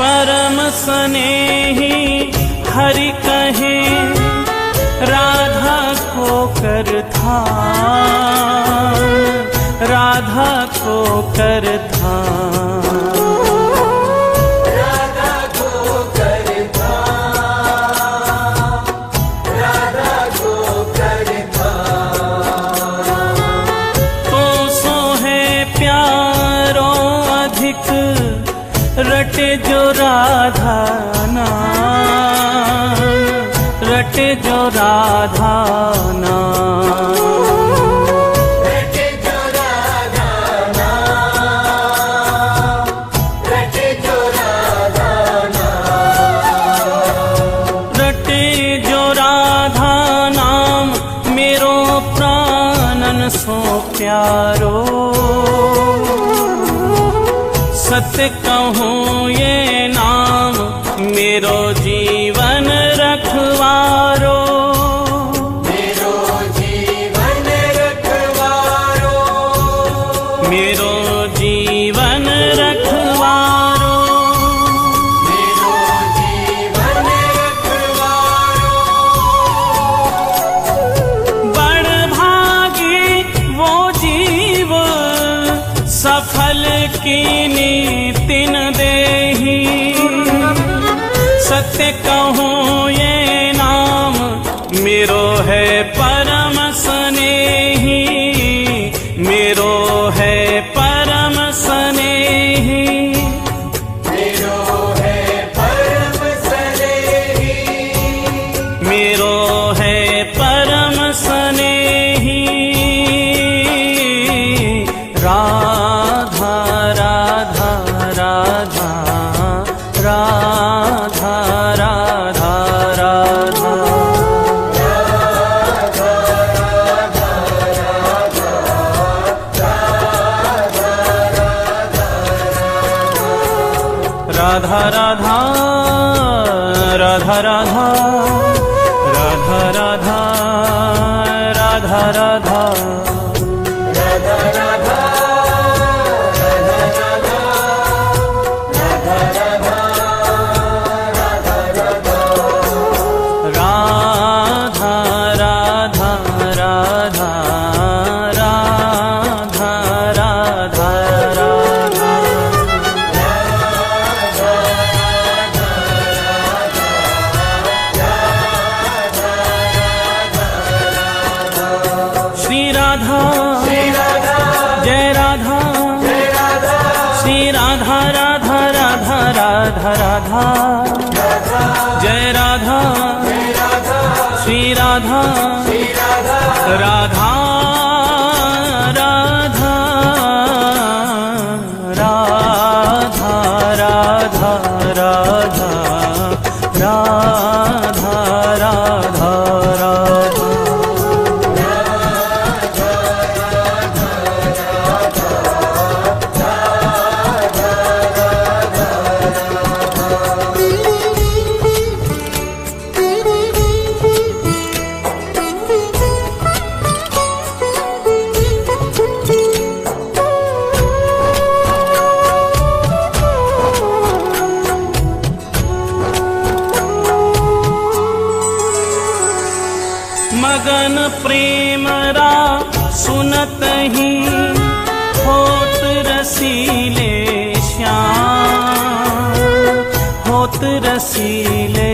परम स्नेही हरि कहे राधा को कर ध्यान, राधा को कर ध्यान। राधा को कर ध्यान, राधा को कर ध्यान। तो सो है प्यारो अधिक रटे जो राधा नाम, रटे जो राधा नाम। रटे जो राधा नाम, रटे जो राधा नाम। रटे जो राधा नाम मेरो प्राणन सो प्यारो। सत्य कहूँ ये नाम मेरो जीवन रखवारो, मेरो जीवन रखवारो, मेरो जीवन रखवारो। मेरो जीवन रखवारो। बड़ भागी वो जीव सफल कीनी तिन देही। सत्य कहूँ ये नाम मेरो है परम स्नेही, मेरो है परम स्नेही। मेरो है परम स्नेही, मेरो है परम स्नेही। राधा राधा राधा राधा राधा राधा। राधा राधा राधा राधा राधा राधा राधा राधा। राधा राधा राधा राधा राधा राधा। श्री राधा जय राधा, श्री राधा राधा राधा राधा राधा। जय राधा श्री राधा राधा राधा राधा राधा राधा राधा राधा राधा। मगन प्रेम रा सुनत ही होत रसीले श्याम, होत रसीले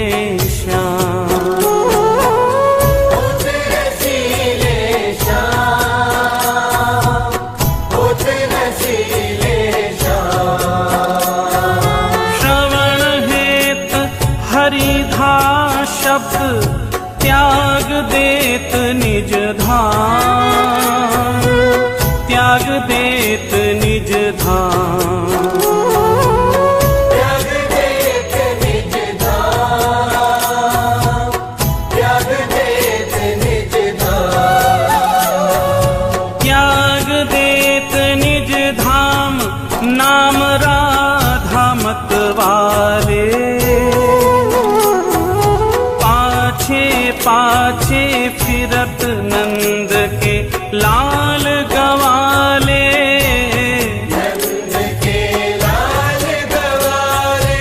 श्याम। होत रसीले श्याम, होत रसीले श्याम। श्रवण हेत हरिधा शब्द त्याग देत निज धाम, त्याग देत निज धाम। त्याग देत निज धाम, त्याग देत निज धाम। त्याग देत निज धाम नाम राधा मत वाले। पाछे फिरत नंद के लाल गवाले, नंद के लाल गवाले,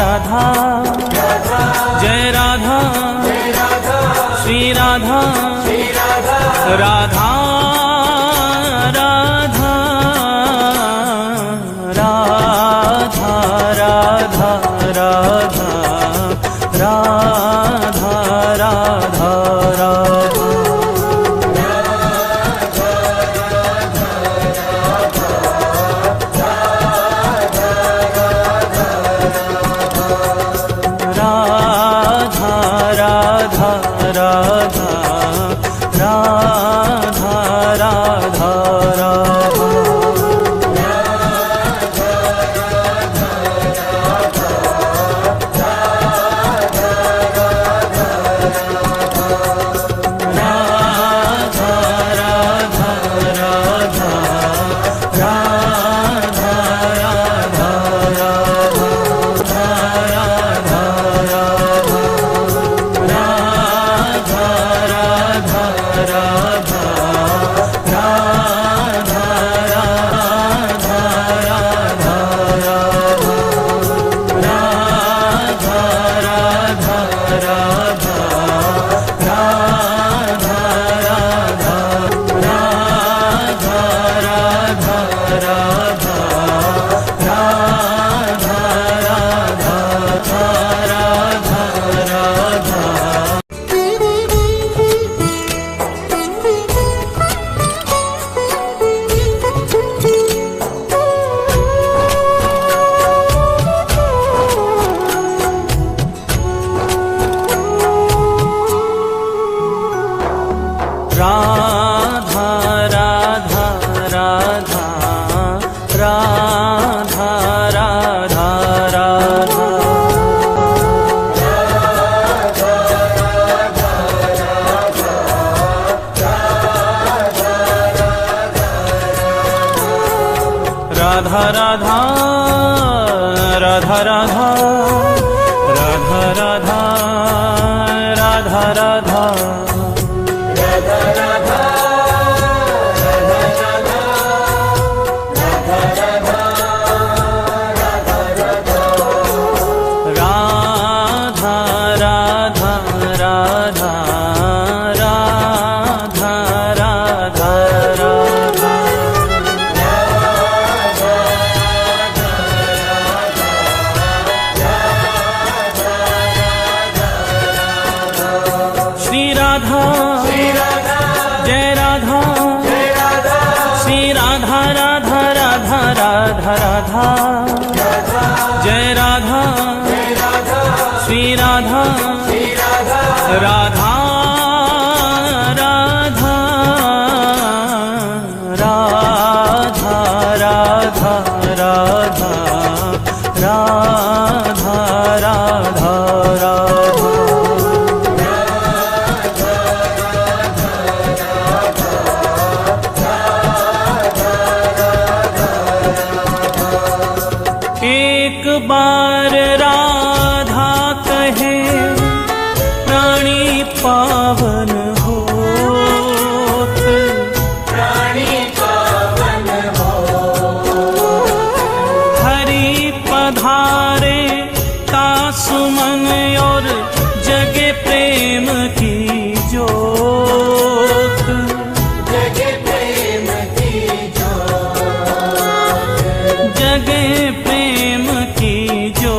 राधा जय राधा श्री राधा राधा राधा राधा राधा राधा राधा राधा राधा राधा राधा राधा राधा राधा राधा राधा राधा राधा जय राधा श्री राधा राधा राधा राधा राधा राधा राधा राधा राधा एक बार राधा कहे प्राणी पावन होत, प्राणी पावन होत, हरि पधारे का सुमन और जगे प्रेम की जोत, जगे प्रेम की जोत, जगे प्रेम की जोत।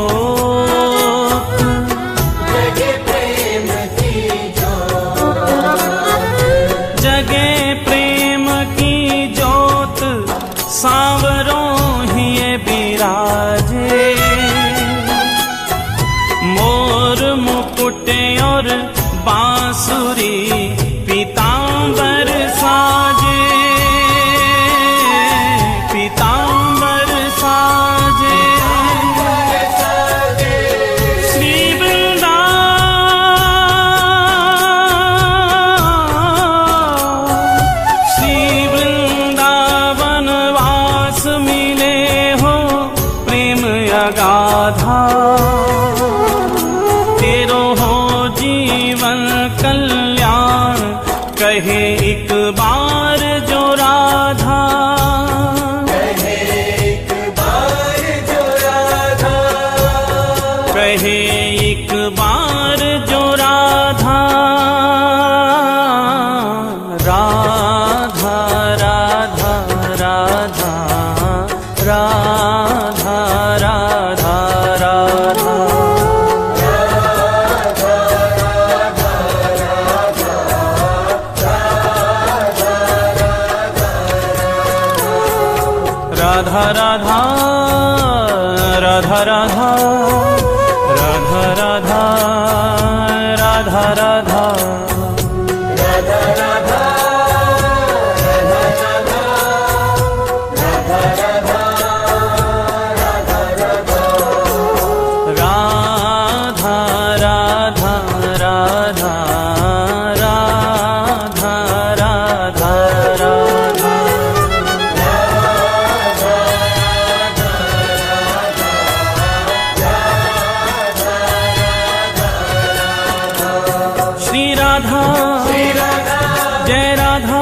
राधा राधा राधा राधा राधा राधा राधा राधा श्री राधा जय राधा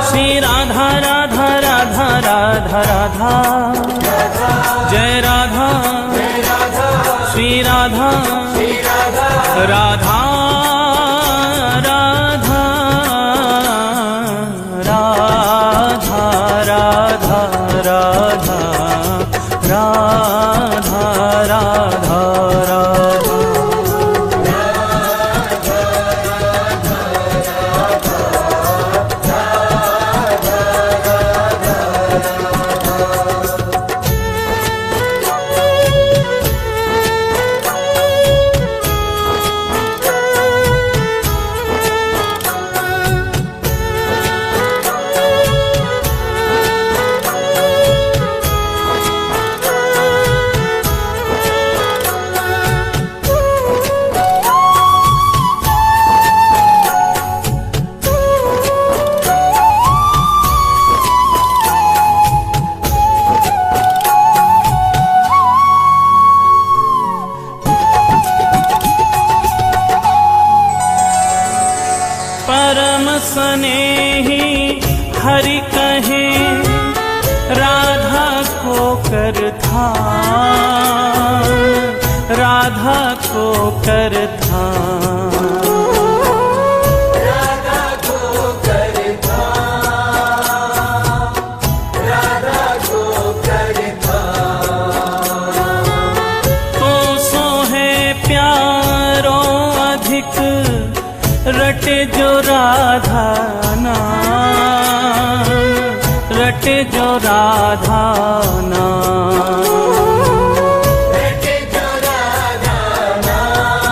श्री राधा राधा राधा राधा राधा जय राधा श्री राधा राधा राधा राधा राधा राधा राधा राधा राधा परम स्नेही हरि कहे राधा को कर ध्यान, राधा को कर ध्यान, राधा को कर ध्यान, राधा को कर ध्यान। तो सो है प्यारो अधिक रटे जो राधा नाम, रटे जो राधा नाम, रटे जो राधा नाम,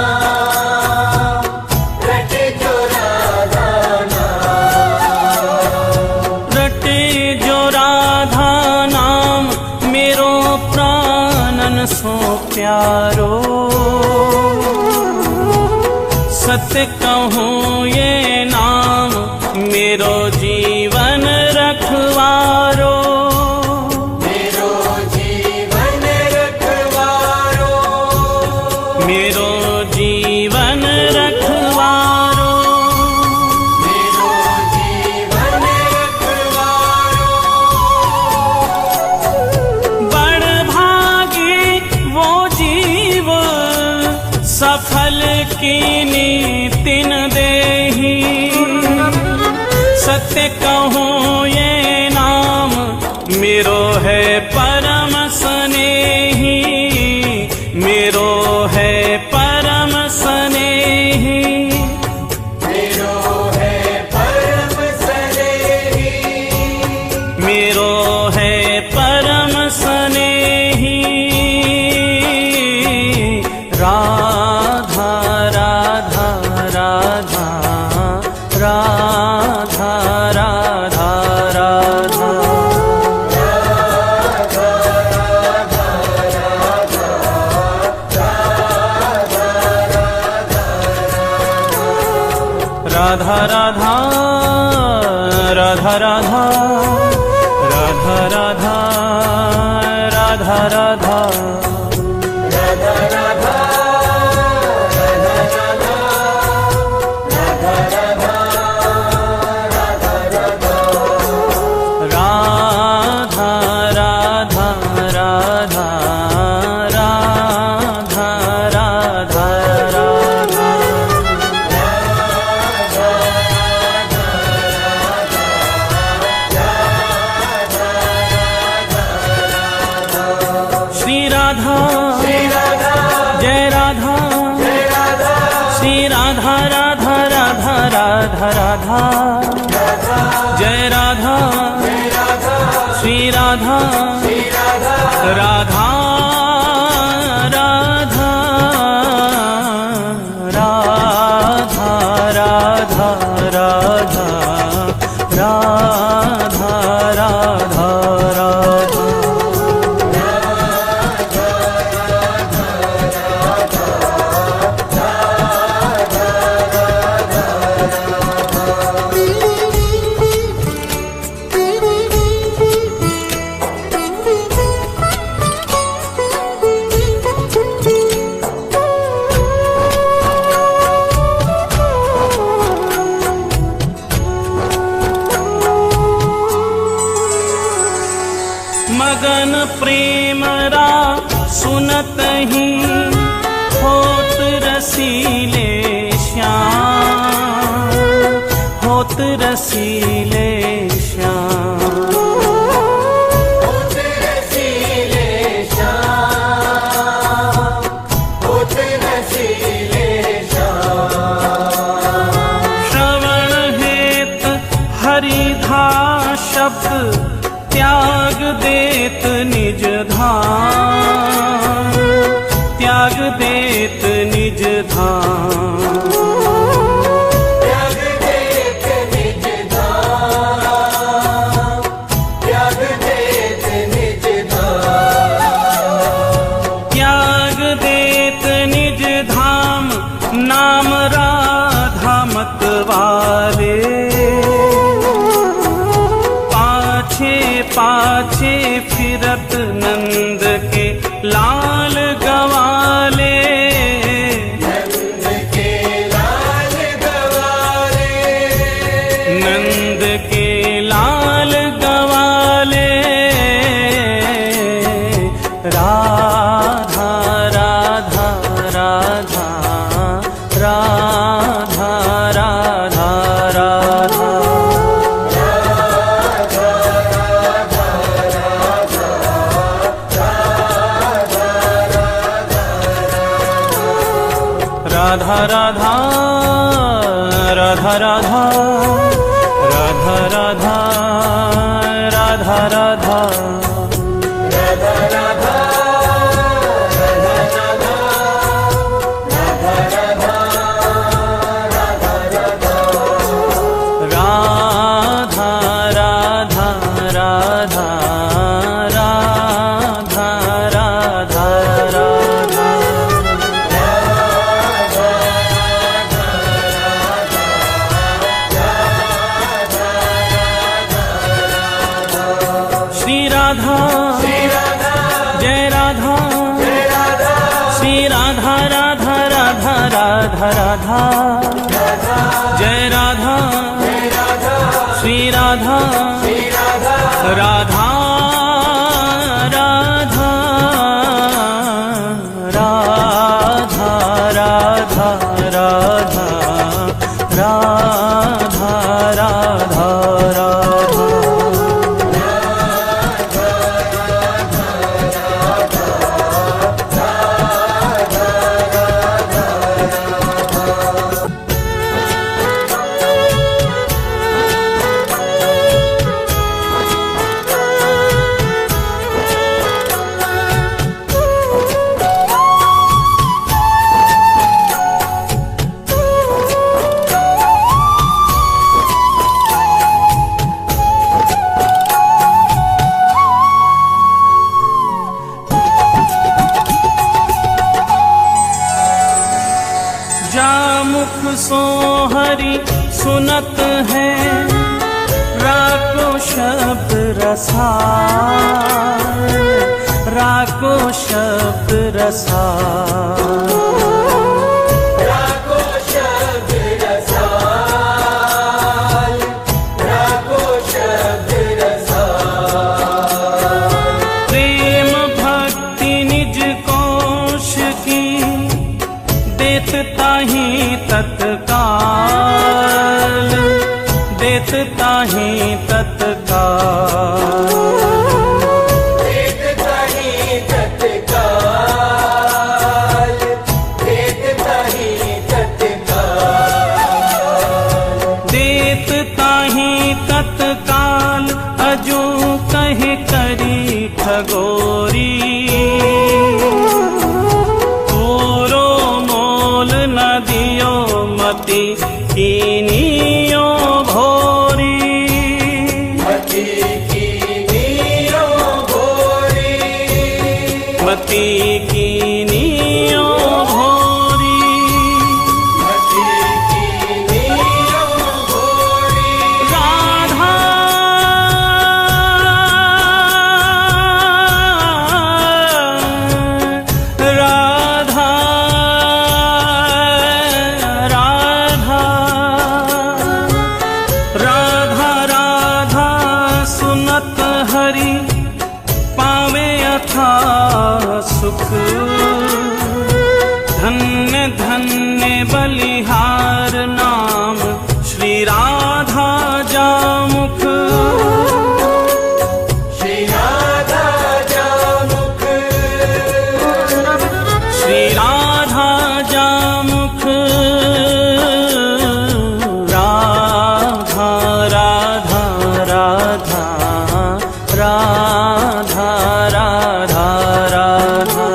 रटे जो राधा नाम, रटे जो राधा नाम मेरो प्राणन सो प्यारो। सत्य कहूँ ये नाम मेरो जीवन रखवारो, मेरो जीवन रखवारो, मेरो जीवन रखवारो, मेरो जीवन रखवारो। बड़ भागी वो जीव सफल कीनी तिन देही। सत्य कहूँ ये नाम मेरो है परम स्नेही, मेरो है परम स्नेही, मेरो है परम स्नेही, मेरो है परम स्नेही। राधा राधा राधा राधा राधा राधा राधा राधा राधा राधा राधा राधा राधा राधा श्री राधा जय राधा श्री राधा राधा राधा राधा राधा जय राधा श्री सगन प्रेम रा सुनत ही होत रसीले श्याम, होत रसीले श्याम। होत रसीले श्याम, होत रसीले श्याम। श्रवण हेत हरिधा शब्द त्याग देत निज धाम, त्याग देत निज धाम। त्याग देत निज धाम, त्याग देत निज धाम। त्याग देत निज धाम, नाम राधा मत वाले। पाछे पाछे फिरत नंद के लाल गवाले, नंद के लाल गवाले, नंद के लाल गवाले। राधा राधा राधा राधा राधा राधा। राधा राधा राधा राधा राधा राधा राधा राधा। राधा राधा राधा राधा राधा राधा। श्री राधा जय राधा, श्री राधा राधा राधा राधा राधा। जय राधा श्री राधा, राधा राधा राधा राधा राधा राधा राधा राधा। जामुख सो हरि सुनत है, राको शब्द रसाल, राको शब्द रसाल। राको शब्द रसाल, राको शब्द रसाल। प्रेम भक्ति निज कोश की देत ताहि तत्काल, देत ताहि तत्काल। देत ताहि तत्काल, देत ताहि तत्काल। देत ताहि तत्काल, अजो कहे करी ठगोरी। पूरो मोल न दियो मति कीनियो भोरी। मति कीनियो भोरी, मति कीनियो भोरी। मति कीनियो भोरी। राधा राधा राधा राधा राधा सुनत हरि सुख। धन्य धन्य बलिहार नाम श्री राधा जामुख। श्री राधा जामुख। श्री राधा जामुख। राधा राधा राधा राधा राधा राधा।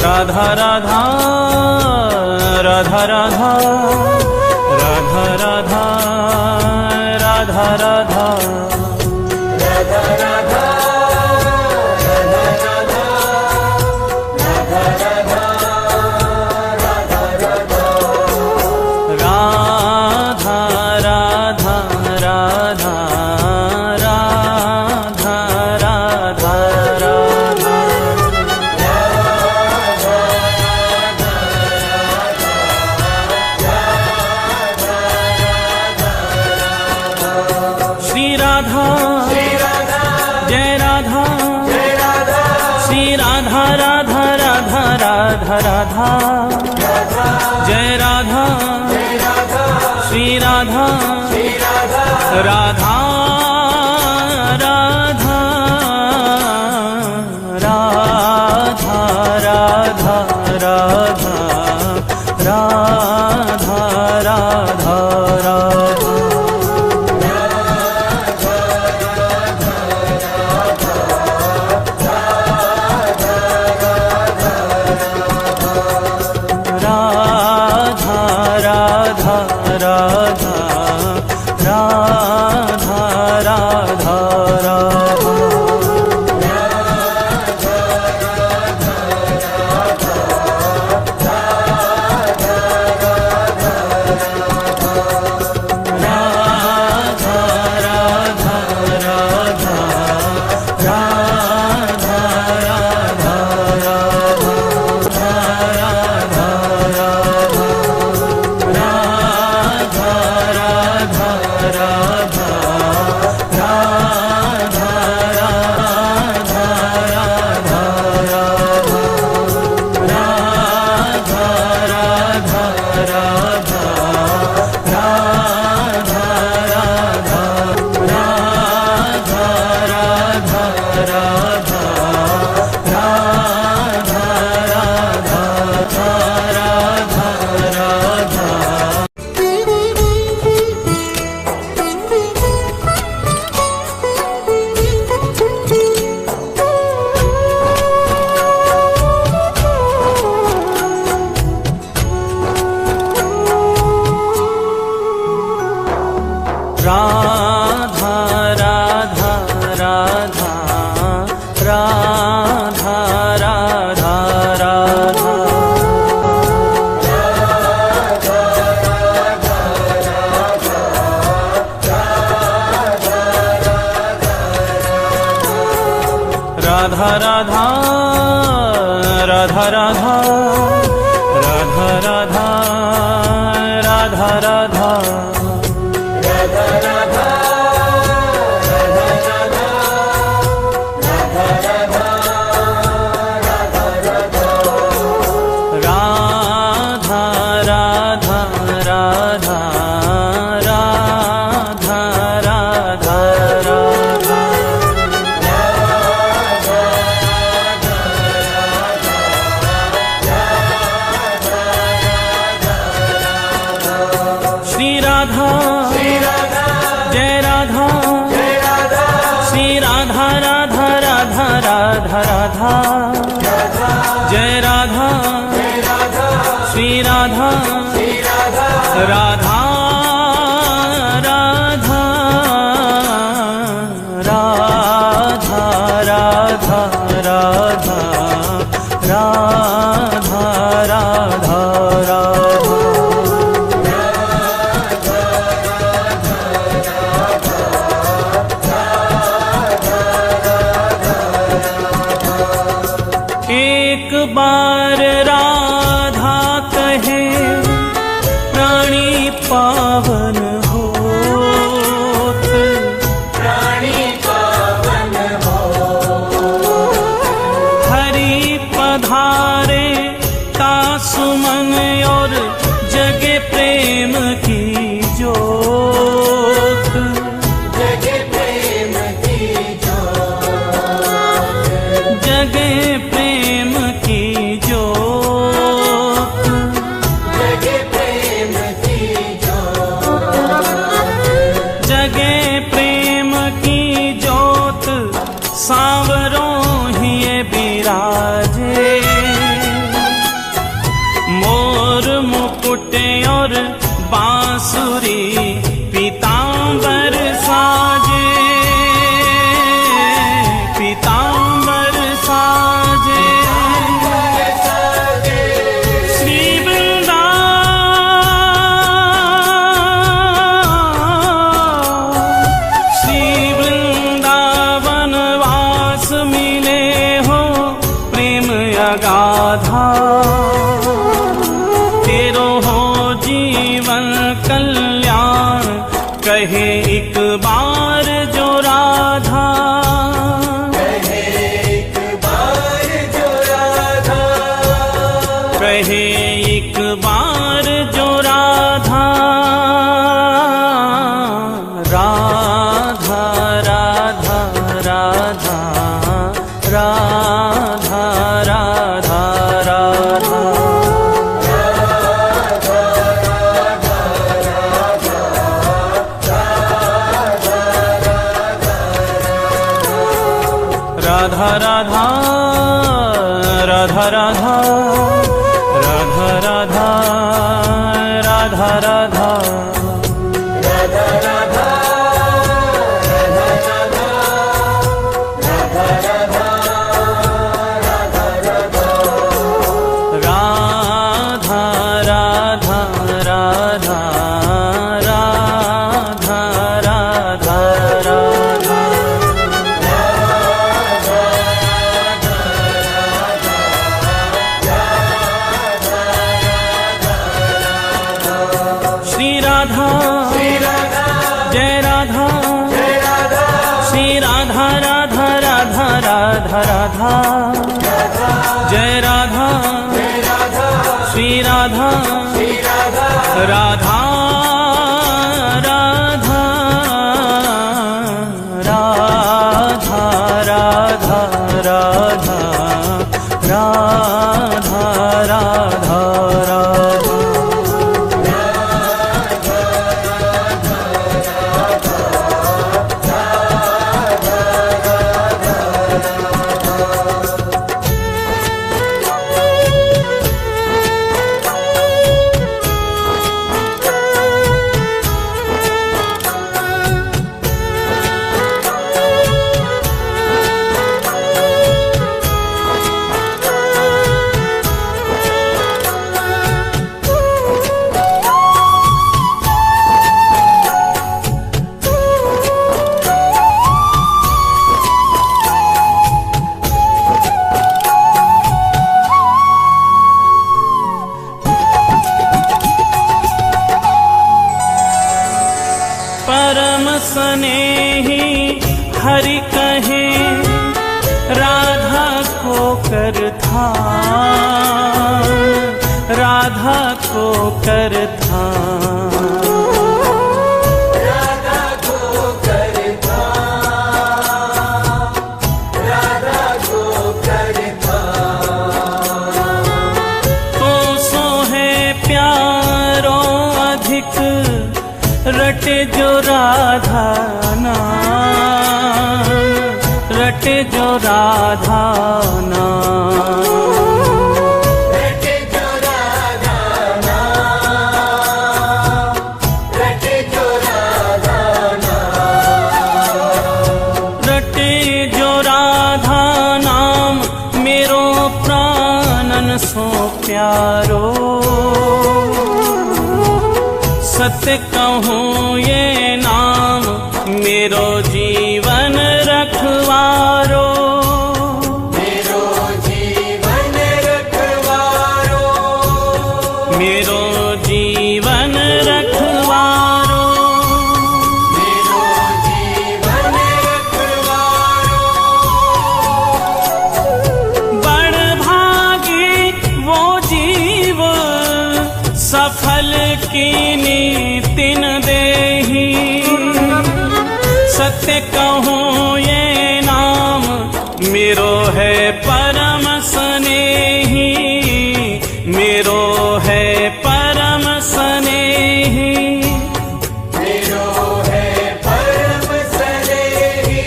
राधा राधा राधा राधा राधा राधा राधा राधा। राधा राधा राधा राधा राधा राधा। श्री राधा जय राधा श्री राधा राधा राधा राधा राधा। जय राधा श्री राधा राधा राधा राधा राधा राधा राधा राधा राधा। राधा राधा राधा राधा राधा राधा। राधा राधा राधा राधा राधा राधा राधा राधा राधा राधा राधा। राधा राधा राधा राधा राधा राधा राधा राधा। श्री राधा जय राधा श्री राधा राधा राधा राधा राधा। जय राधा श्री राधा राधा राधा राधा राधा राधा राधा राधा राधा। एक बार राधा कहे प्राणी तुम्हारे का सुमन और जगे प्रेम की जोत, जगे प्रेम की जोत, जगे प्रेम की जोत, जगे प्रेम की जोत, जगे प्रेम की जोत, सांवरों ही ये बिराजे, मोर मुकुट और बांसुरी पीतांबर साजे, पीतांबर साजे। श्री वृंदावन वास मिले हो प्रेम अगाधा, तेरो हो जीवन कल्याण कहे एक बार जो राधा, कहे एक बार जो राधा, कहे एक बार जो राधा, राधा राधा राधा राधा राधा राधा। राधा राधा राधा राधा राधा राधा राधा राधा राधा राधा राधा राधा राधा राधा। श्री राधा जय राधा, श्री राधा राधा राधा राधा राधा, जय राधा श्री राधा राधा राधा राधा राधा राधा राधा राधा राधा। परम स्नेही हरि कहे राधा को कर ध्यान, राधा को कर ध्यान, राधा को कर ध्यान, राधा को कर ध्यान। तो सो है प्यारो अधिक रटे जो राधा नाम, रटे जो राधा नाम, रटे जो राधा नाम, रटे जो राधा नाम, रटे जो राधा नाम, मेरो प्राणन सो प्यारो, सत्य कहूँ ये नाम मेरो जीवन रखवारो, मेरो जीवन रखवारो, मेरो जीवन रखवारो, मेरो जीवन रखवारो। बड़ भागी कीनी तिन देही, सत्य कहूँ ये नाम मेरो है परम स्नेही, मेरो है परम स्नेही, मेरो है परम स्नेही,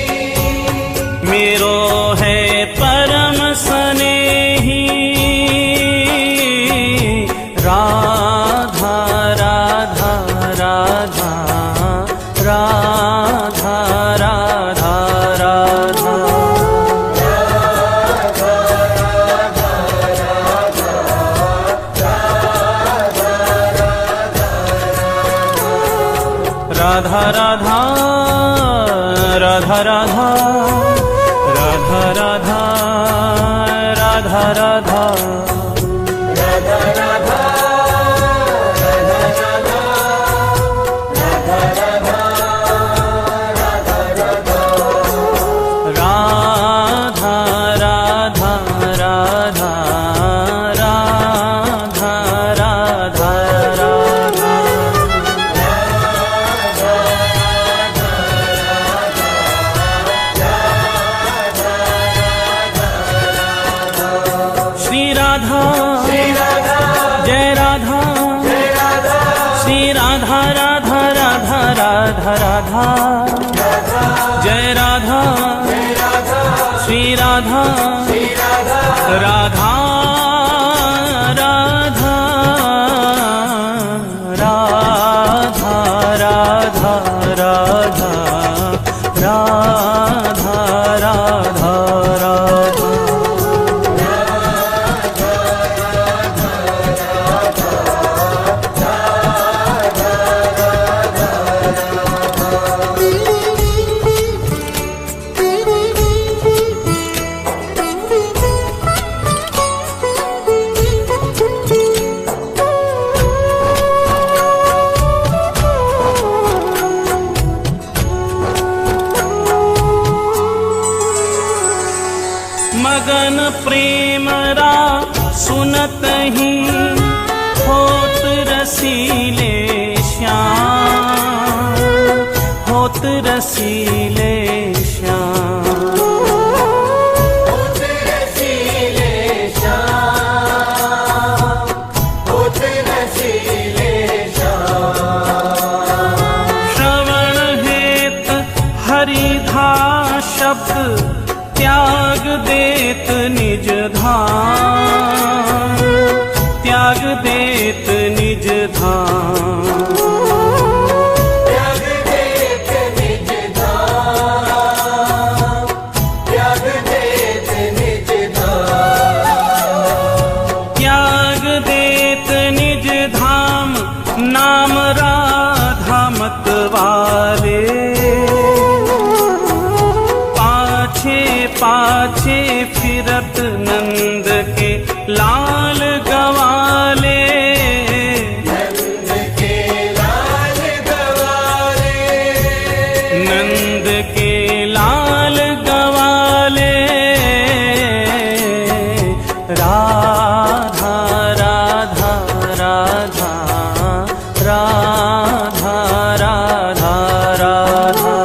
मेरो है परम स्नेही। राधा राधा राधा राधा राधा राधा राधा राधा राधा राधा राधा राधा राधा राधा श्री राधा जय राधा श्री राधा राधा राधा राधा राधा जय राधा श्री राधा राधा राधा राधा राधा राधा राधा राधा राधा मगन प्रेम रा सुनत ही होत रसीले श्याम, होत रसीले श्याम, होत रसीले श्याम, होत रसीले श्याम। श्रवण हेत हरिधा शब्द त्याग देत निज धाम, त्याग देत निज धाम, त्याग देत निज धाम, त्याग देत निज धाम, त्याग देत निज धाम, नाम राधा मत वाले, पाछे फिरत नंद के लाल गवाले, नंद के लाल गवाले, नंद के लाल गवाले। राधा राधा राधा राधा राधा राधा राधा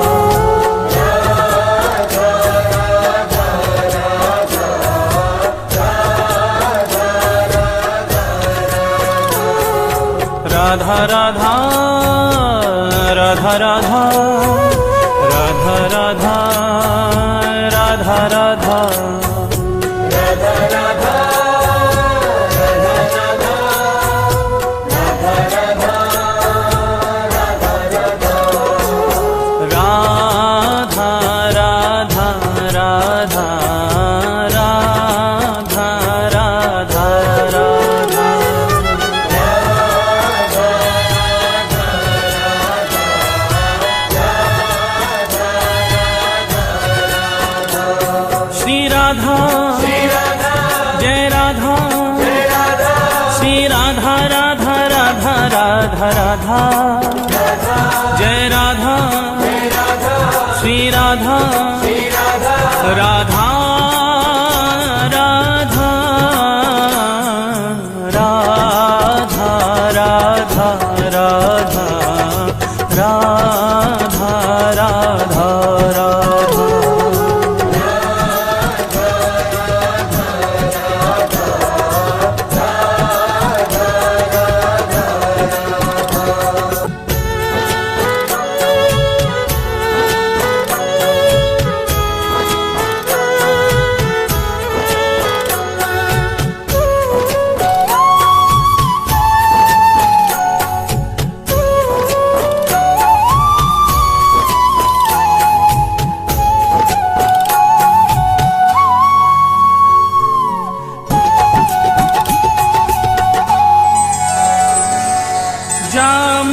राधा राधा राधा राधा राधा राधा राधा राधा जय राधा श्री राधा राधा राधा राधा राधा जय राधा श्री राधा राधा राधा राधा राधा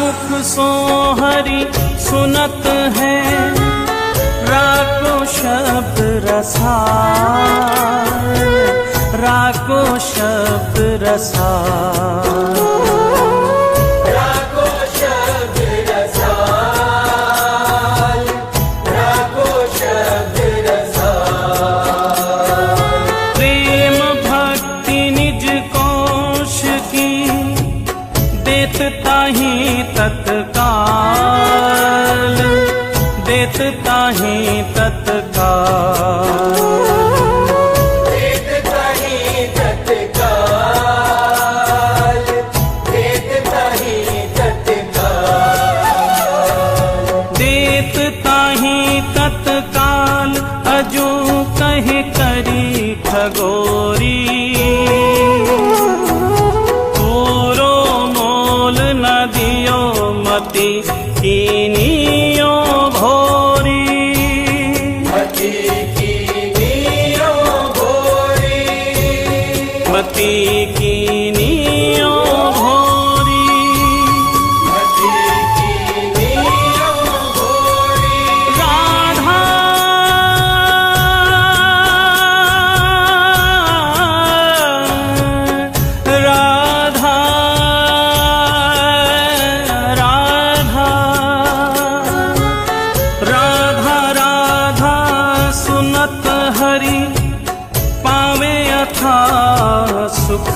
मुख सो हरि सुनत है, राको शब्द रसाल, राको शब्द रसाल। राको शब्द रसाल, राको शब्द रसाल। प्रेम भक्ति निज कोश की, देत ताहि तत्काल, देत ताहि तत्काल। देत ताहि तत्काल, देत ताहि तत्काल। देत ताहि तत्काल, अजू कहे करी खगोरी। पूरो मोल न दियो मति कीनियो भोरी। मति कीनियो भोरी, मति कीनियो भोरी। मति कीनियो भोरी। राधा राधा राधा राधा राधा सुनत हरि पावे अथा सुख।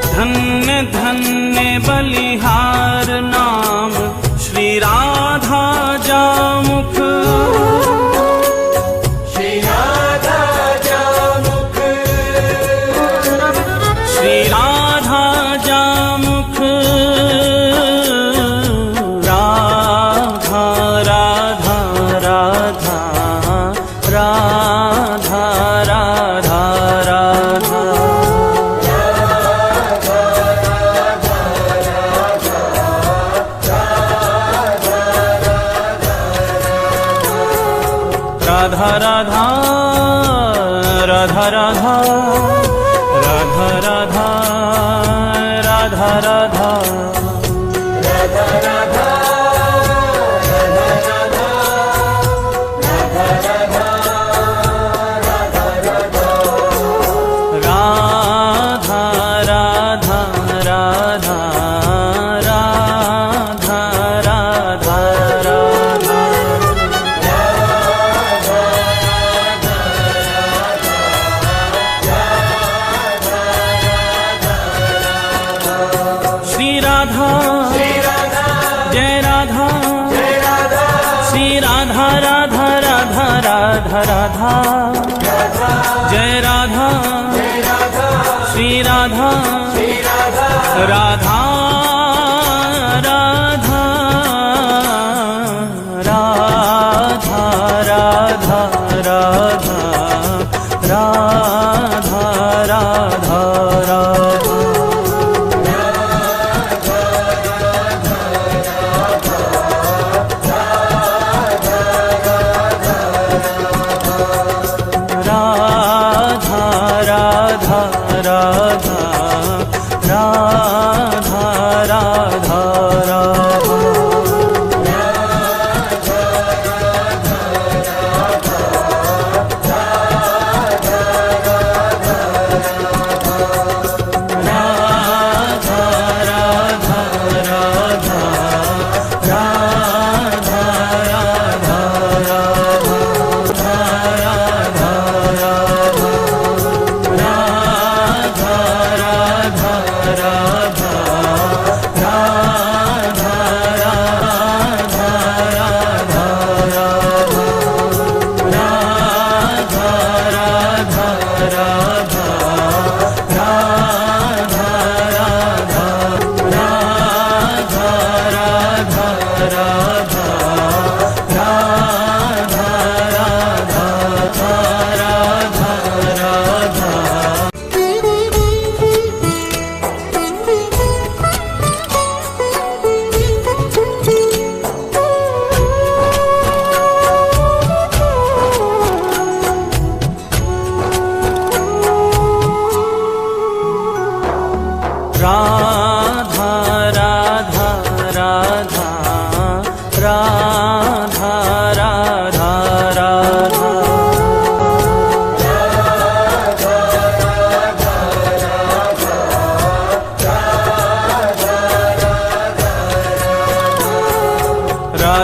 धन्य धन्य बलिहार नाम श्री राधा जामुख। श्री राधा जामुख, श्री राधा जामुख। राधा राधा राधा राधा राधा राधा। राधा राधा राधा राधा राधा राधा राधा राधा। राधा राधा राधा राधा राधा राधा राधा राधा। श्री राधा जय राधा, श्री राधा राधा राधा राधा राधा। जय राधा श्री राधा, राधा राधा राधा राधा राधा राधा राधा राधा। राधा राधा राधा राधा राधा राधा। राधा राधा राधा राधा राधा राधा राधा राधा।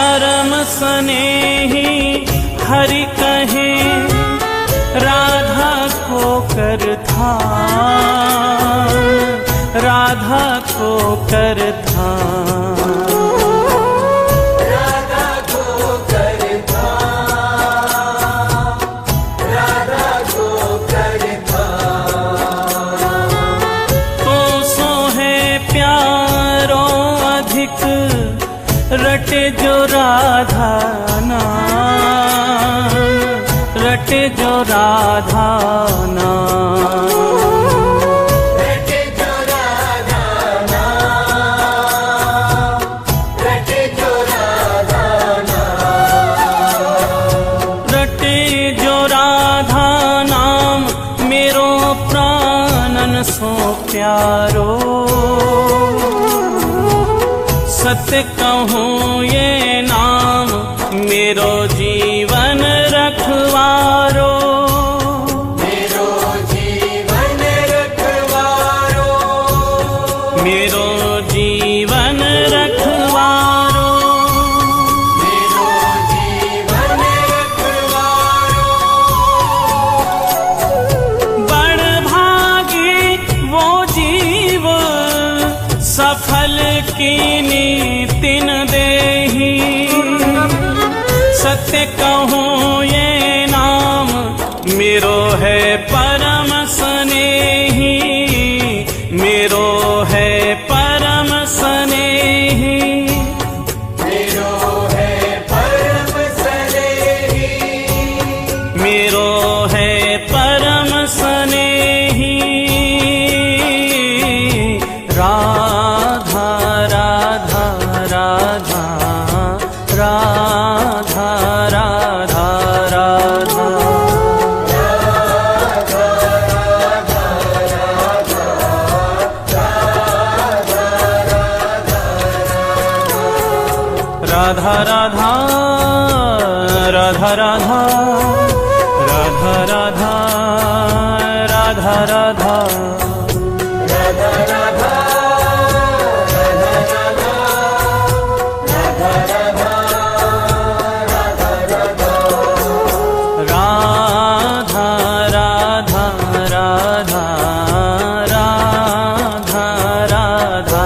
परम स्नेही हरि कहे राधा को कर ध्यान, राधा को कर ध्यान। राधा को कर ध्यान, राधा को कर ध्यान। तो सो है प्यारो अधिक रटे जो राधा नाम, रटे जो राधा नाम। रटे जो राधा नाम, रटे जो राधा नाम। रटे जो राधा नाम मेरो प्राणन सो प्यारो। सत्य कहूँ ये नाम मेरो जीवन रखवारो, मेरो जीवन रखवारो, मेरो जीवन रखवारो। मेरो जीवन रखवारो। बड़ भागी वो जीव सफल कीनी तिन देही। सत्य कहूँ ये नाम मेरो है परम स्नेही, मेरो है परम स्नेही। मेरो है परम स्नेही, मेरो है परम स्नेही। राधा राधा राधा राधा राधा राधा। राधा राधा राधा राधा राधा राधा राधा राधा। राधा राधा राधा राधा राधा राधा।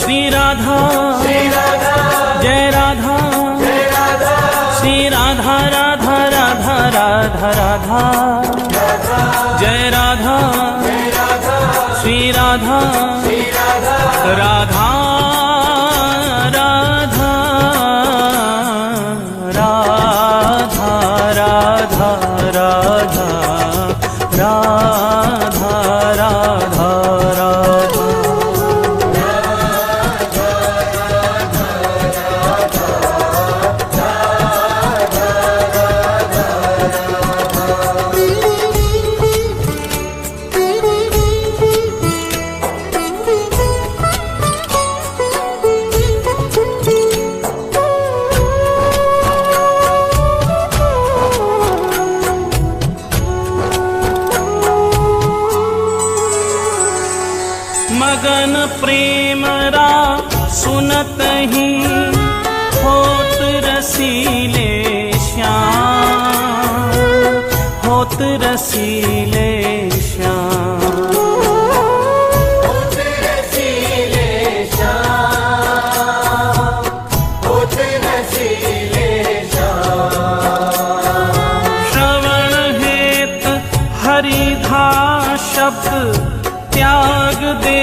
श्री राधा जय राधा, श्री राधा राधा राधा राधा राधा। जय राधा श्री राधा राधा राधा राधा राधा राधा राधा राधा राधा। मगन प्रेम रा सुनत ही होत रसीले श्याम, होत रसीले श्याम। होत रसीले श्याम, होत रसीले श्याम। श्रवण हेत हरिधा शब्द त्याग दे